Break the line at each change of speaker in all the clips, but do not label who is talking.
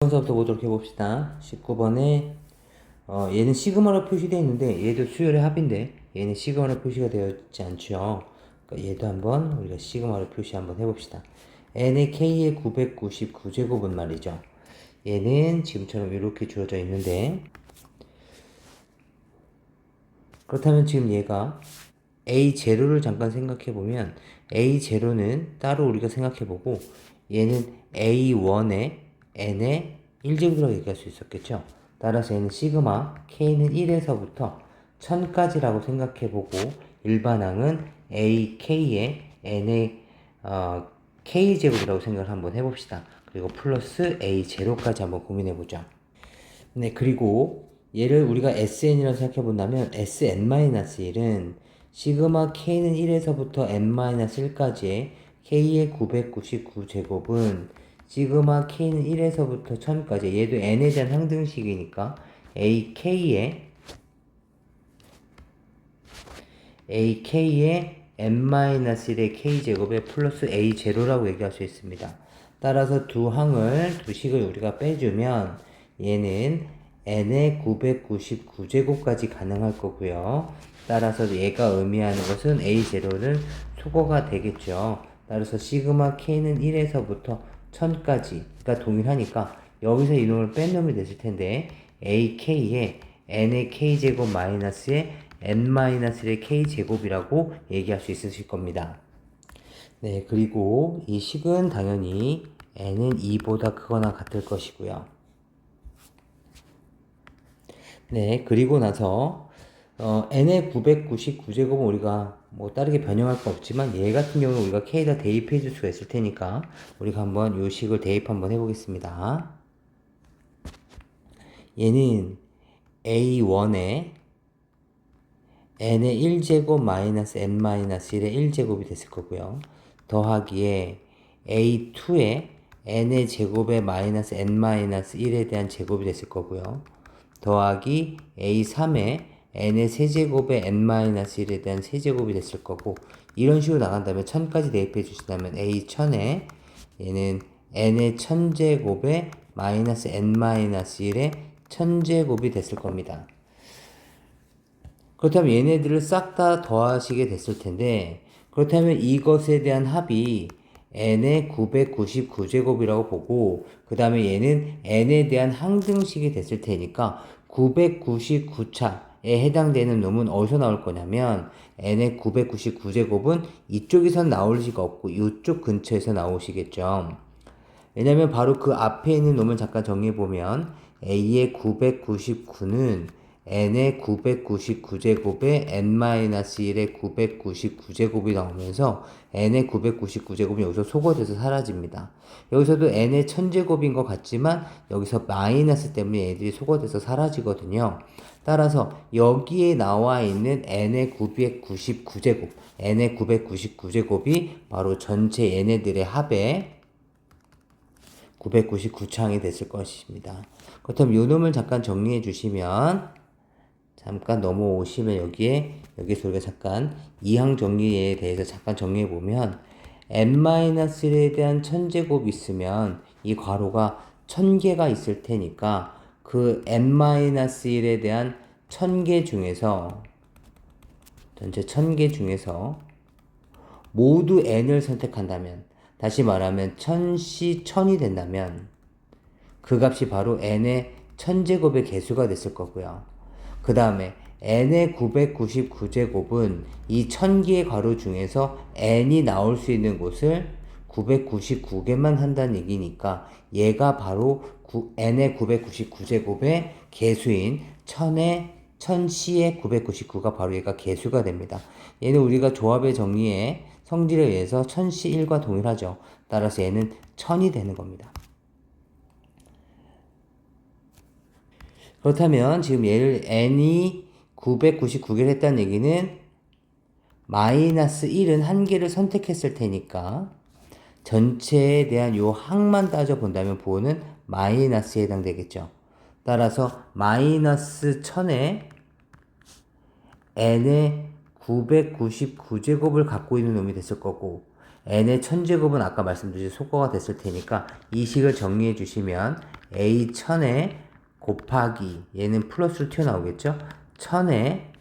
부터 보도록 해봅시다. 19번에 얘는 시그마로 표시되어 있는데 얘도 수열의 합인데 얘는 시그마로 표시가 되어 있지 않죠. 그러니까 얘도 한번 우리가 시그마로 표시 한번 해봅시다. n의 k의 999제곱은 말이죠. 얘는 지금처럼 이렇게 주어져 있는데, 그렇다면 지금 얘가 A0를 잠깐 생각해보면 A0는 따로 우리가 생각해보고 얘는 A1의 n의 1제곱이라고 얘기할 수 있었겠죠. 따라서 얘는 시그마 k는 1에서부터 1000까지라고 생각해보고 일반항은 AK의 n의 k제곱이라고 생각을 한번 해봅시다. 그리고 플러스 A0까지 한번 고민해보죠. 네, 그리고 얘를 우리가 SN이라고 생각해 본다면 SN-1은 시그마 K는 1에서부터 N-1까지의 K의 999제곱은 시그마 K는 1에서부터 1000까지, 얘도 N에 대한 항등식이니까 AK의 N-1의 K제곱에 플러스 A0라고 얘기할 수 있습니다. 따라서 두 식을 우리가 빼주면 얘는 n의 999제곱까지 가능할 거고요. 따라서 얘가 의미하는 것은 A0는 소거가 되겠죠. 따라서 시그마 K는 1에서부터 1000까지가 동일하니까 여기서 이놈을 뺀 놈이 됐을 텐데 AK의 n의 K제곱 마이너스의 n-1의 K제곱이라고 얘기할 수 있으실 겁니다. 네, 그리고 이 식은 당연히 n은 2보다 크거나 같을 것이고요. 네, 그리고 나서 n의 999제곱은 우리가 뭐 다르게 변형할 거 없지만 얘 같은 경우는 우리가 k에다 대입해 줄 수가 있을 테니까 우리가 한번 요 식을 대입 한번 해보겠습니다. 얘는 a1에 n의 1제곱 마이너스 n-1의 1제곱이 됐을 거고요. 더하기에 a2에 n의 제곱에 마이너스 n-1에 대한 제곱이 됐을 거고요. 더하기 a3에 n의 세제곱에 n-1에 대한 세제곱이 됐을 거고, 이런 식으로 나간다면 1000까지 대입해 주신다면 a1000에 얘는 n의 1000제곱에 마이너스 n-1의 1000제곱이 됐을 겁니다. 그렇다면 얘네들을 싹 다 더하시게 됐을 텐데, 그렇다면 이것에 대한 합이 n의 999제곱이라고 보고, 그 다음에 얘는 n에 대한 항등식이 됐을 테니까 999차에 해당되는 놈은 어디서 나올 거냐면 n의 999제곱은 이쪽에서 나올 리가 없고 이쪽 근처에서 나오시겠죠. 왜냐면 바로 그 앞에 있는 놈을 잠깐 정리해보면 a의 999는 n의 999제곱에 n-1의 999제곱이 나오면서 n의 999제곱이 여기서 소거돼서 사라집니다. 여기서도 n의 1000제곱인 것 같지만 여기서 마이너스 때문에 얘들이 소거돼서 사라지거든요. 따라서 여기에 나와 있는 n의 999제곱, n의 999제곱이 바로 전체 얘네들의 합의 999창이 됐을 것입니다. 그렇다면 요 놈을 잠깐 정리해 주시면, 잠깐 넘어오시면 여기서 우리가 잠깐 이항 정리에 대해서 잠깐 정리해 보면 n-1에 대한 1000제곱 있으면 이 괄호가 1000개가 있을 테니까 그 n-1에 대한 1000개 중에서 전체 1000개 중에서 모두 n을 선택한다면, 다시 말하면 1000씨 1000이 된다면 그 값이 바로 n의 1000제곱의 개수가 됐을 거고요. 그 다음에 n의 999제곱은 이 1000개의 괄호 중에서 n이 나올 수 있는 곳을 999개만 한다는 얘기니까 얘가 바로 n의 999제곱의 개수인 1000C의 999가 바로 얘가 개수가 됩니다. 얘는 우리가 조합의 정리의 성질에 의해서 1000C1과 동일하죠. 따라서 얘는 1000이 되는 겁니다. 그렇다면 지금 얘를 n이 999개를 했다는 얘기는 마이너스 1은 한 개를 선택했을 테니까 전체에 대한 요 항만 따져 본다면 보호는 마이너스에 해당되겠죠. 따라서 마이너스 1000에 n의 999제곱을 갖고 있는 놈이 됐을 거고, n의 1000제곱은 아까 말씀드린 소거가 됐을 테니까 이 식을 정리해 주시면 A 1000에 곱하기 얘는 플러스로 튀어나오겠죠? 1000에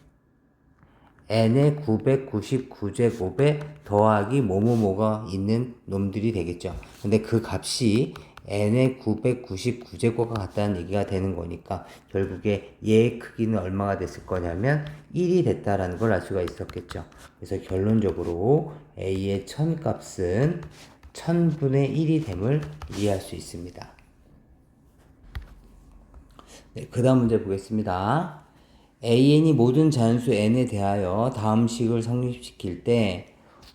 n의 999제곱에 더하기 뭐뭐뭐가 있는 놈들이 되겠죠. 근데 그 값이 n의 999제곱과 같다는 얘기가 되는 거니까 결국에 얘의 크기는 얼마가 됐을 거냐면 1이 됐다라는 걸 알 수가 있었겠죠. 그래서 결론적으로 a의 1000 값은 1000분의 1이 됨을 이해할 수 있습니다. 네, 그 다음 문제 보겠습니다. an이 모든 자연수 n에 대하여 다음 식을 성립시킬 때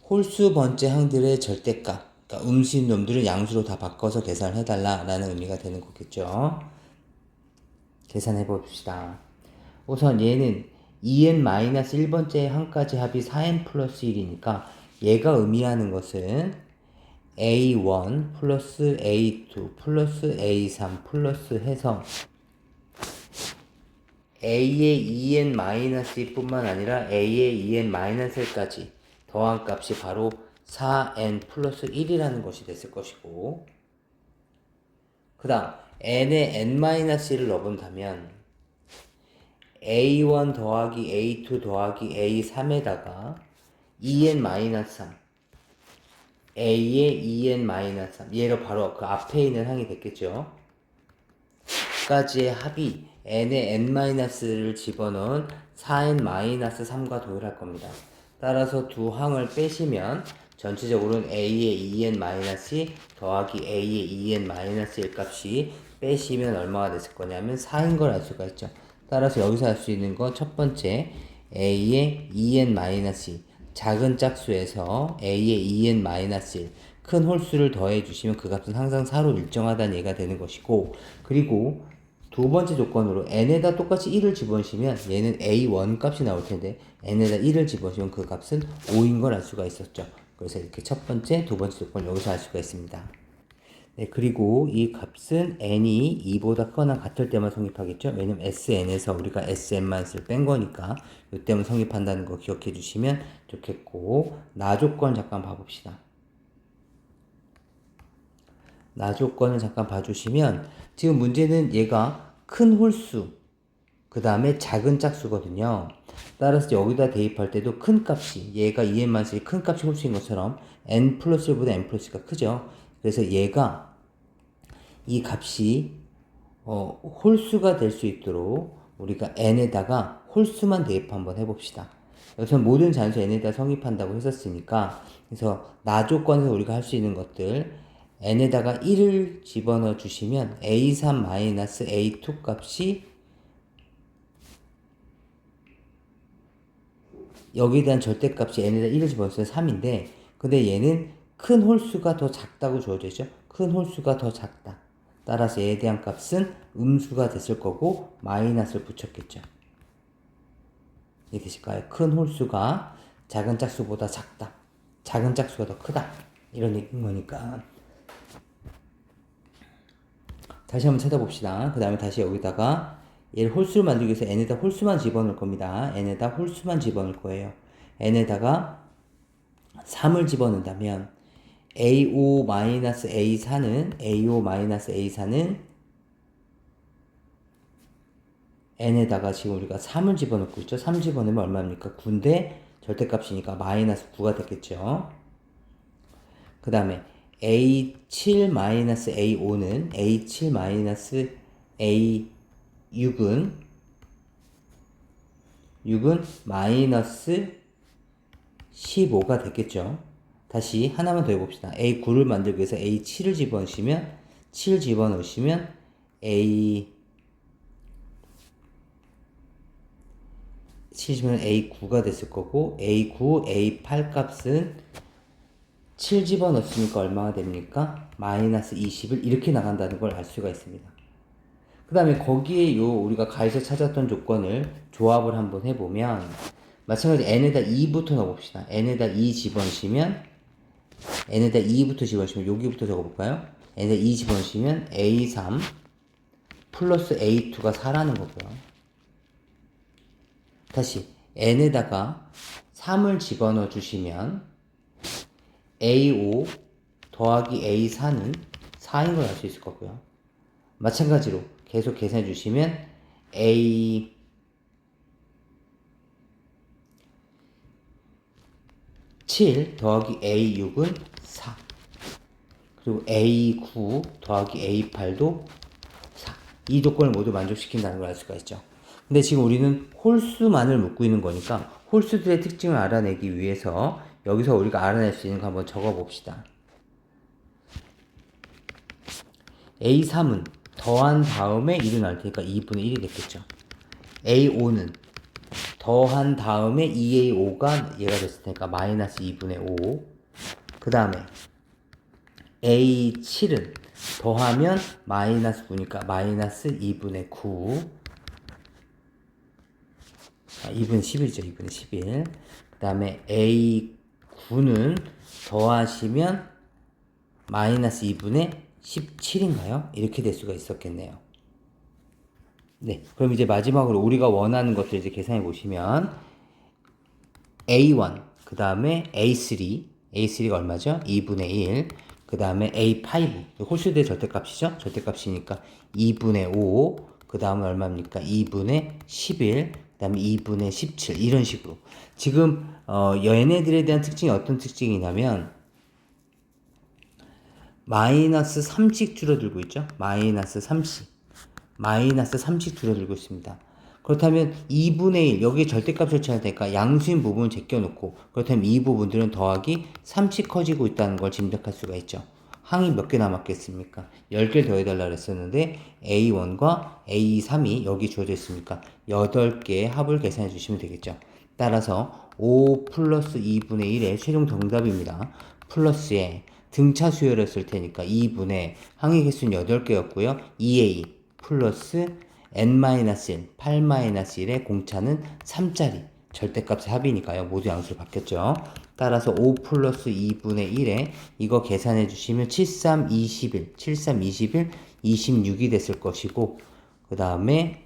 홀수 번째 항들의 절대값, 그러니까 음수인 놈들을 양수로 다 바꿔서 계산을 해달라 라는 의미가 되는 거겠죠. 계산해 봅시다. 우선 얘는 2n-1번째 항까지 합이 4n 플러스 1이니까 얘가 의미하는 것은 a1 플러스 a2 플러스 a3 플러스 해서 a의 2n-2 뿐만 아니라 a의 2n-1까지 더한 값이 바로 4n 플러스 1이라는 것이 됐을 것이고, 그 다음 n에 n-1을 넣어본다면 a1 더하기 a2 더하기 a3에다가 2n-3 a의 2n-3 얘로 바로 그 앞에 있는 항이 됐겠죠. 까지의 합이 n에 n-를 집어넣은 4n-3과 동일할 겁니다. 따라서 두 항을 빼시면 전체적으로는 a의 2n- 더하기 a의 2n-1 값이 빼시면 얼마가 됐을 거냐면 4인 걸 알 수가 있죠. 따라서 여기서 알 수 있는 거 첫 번째 a의 2n-2 작은 짝수에서 a의 2n-1 큰 홀수를 더해 주시면 그 값은 항상 4로 일정하다는 얘기가 되는 것이고, 그리고 두 번째 조건으로 n에다 똑같이 1을 집어넣으시면 얘는 a1 값이 나올 텐데 n에다 1을 집어넣으시면 그 값은 5인 걸 알 수가 있었죠. 그래서 이렇게 첫 번째, 두 번째 조건 여기서 알 수가 있습니다. 네, 그리고 이 값은 n이 2보다 크거나 같을 때만 성립하겠죠. 왜냐면 sn에서 우리가 sn-를 뺀 거니까 이때만 성립한다는 거 기억해 주시면 좋겠고, 나 조건 잠깐 봐봅시다. 나 조건을 잠깐 봐주시면 지금 문제는 얘가 큰 홀수 그 다음에 작은 짝수거든요. 따라서 여기다 대입할 때도 큰 값이 얘가 2n-1이 큰 값이 홀수인 것처럼 n 플러스 1보다 n 플러스가 크죠. 그래서 얘가 이 값이 홀수가 될 수 있도록 우리가 n에다가 홀수만 대입 한번 해봅시다. 여기서 모든 잔수 n에다 성립한다고 했었으니까, 그래서 나 조건에서 우리가 할 수 있는 것들 n에다가 1을 집어넣어 주시면 a3-a2 값이 여기에 대한 절대값이 n에다 1을 집어넣으면 3인데, 근데 얘는 큰 홀수가 더 작다고 주어져 있죠. 큰 홀수가 더 작다. 따라서 얘에 대한 값은 음수가 됐을 거고 마이너스를 붙였겠죠. 이해되실까요? 큰 홀수가 작은 짝수보다 작다. 작은 짝수가 더 크다. 이런 얘기인 거니까. 다시 한번 찾아봅시다. 그 다음에 다시 여기다가 얘를 홀수를 만들기 위해서 n에다 홀수만 집어넣을 겁니다. n에다 홀수만 집어넣을 거예요. n에다가 3을 집어넣는다면 a5-a4는 n에다가 지금 우리가 3을 집어넣고 있죠. 3 집어넣으면 얼마입니까? 9인데 절대값이니까 마이너스 9가 됐겠죠. 그 다음에 a7-a5는 a7-a6은 마이너스 15가 됐겠죠. 다시 하나만 더 해봅시다. a9를 만들기 위해서 a7을 집어넣으시면 a9가 됐을 거고, a9, a8 값은 7 집어넣었으니까 얼마가 됩니까? 마이너스 20을 이렇게 나간다는 걸 알 수가 있습니다. 그 다음에 거기에 우리가 가에서 찾았던 조건을 조합을 한번 해보면 마찬가지로 n에다 2부터 넣어봅시다. n에다 2 집어넣으시면 여기부터 적어볼까요? n에다 2 집어넣으시면 a3 플러스 a2가 4라는 거고요. 다시 n에다가 3을 집어넣어 주시면 a5 더하기 a4는 4인 걸 알 수 있을 거고요. 마찬가지로 계속 계산해 주시면 A 7 더하기 A 6은 4. 그리고 A 9 더하기 A 8도 4. 이 조건을 모두 만족시킨다는 걸 알 수가 있죠. 근데 지금 우리는 홀수만을 묻고 있는 거니까 홀수들의 특징을 알아내기 위해서 여기서 우리가 알아낼 수 있는 거 한번 적어 봅시다. A3은 더한 다음에 1을 나올 테니까 2분의 1이 됐겠죠. A5는 더한 다음에 2A5가 얘가 됐을 테니까 마이너스 2분의 5. 그 다음에 A7은 더하면 마이너스 9니까 마이너스 2분의 9. 2분의 11이죠. 2분의 11. 그 다음에 A9는 더하시면 마이너스 2분의 17인가요? 이렇게 될 수가 있었겠네요. 네. 그럼 이제 마지막으로 우리가 원하는 것들 이제 계산해 보시면 A1, 그 다음에 A3가 얼마죠? 2분의 1. 그 다음에 A5, 홀수대 절대값이죠? 절대값이니까 2분의 5. 그 다음에 얼마입니까? 2분의 11. 그 다음에 2분의 17. 이런 식으로. 지금 얘네들에 대한 특징이 어떤 특징이냐면 마이너스 3씩 줄어들고 있죠? 마이너스 3씩 줄어들고 있습니다. 그렇다면 2분의 1, 여기 절대값을 쳐야 되니까 양수인 부분을 제껴놓고, 그렇다면 이 부분들은 더하기 3씩 커지고 있다는 걸 짐작할 수가 있죠. 항이 몇 개 남았겠습니까? 10개를 더해달라 그랬었는데 A1과 A3이 여기 주어져 있으니까 8개의 합을 계산해 주시면 되겠죠. 따라서 5 플러스 2분의 1의 최종 정답입니다. 플러스에 등차 수열을 쓸 테니까 2분의 항의 개수는 8개였고요. 2A 플러스 n-1, 8-1의 공차는 3짜리 절대값의 합이니까요. 모두 양수로 바뀌었죠. 따라서 5 플러스 2분의 1에 이거 계산해 주시면 7, 3, 21, 7, 3, 21, 26이 됐을 것이고 그 다음에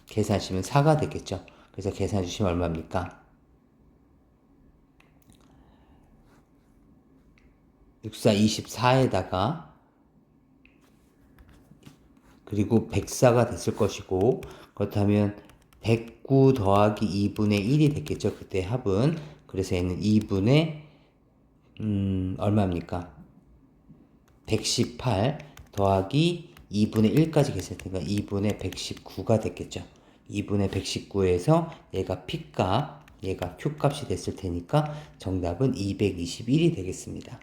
계산하시면 4가 되겠죠. 그래서 계산해 주시면 얼마입니까? 64, 24에다가 그리고 104가 됐을 것이고 그렇다면 109 더하기 2분의 1이 됐겠죠. 그때 합은. 그래서 얘는 2분의 얼마입니까? 118 더하기 2분의 1까지 계산했으니까 2분의 119가 됐겠죠. 2분의 119에서 얘가 P값, 얘가 Q값이 됐을 테니까 정답은 221이 되겠습니다.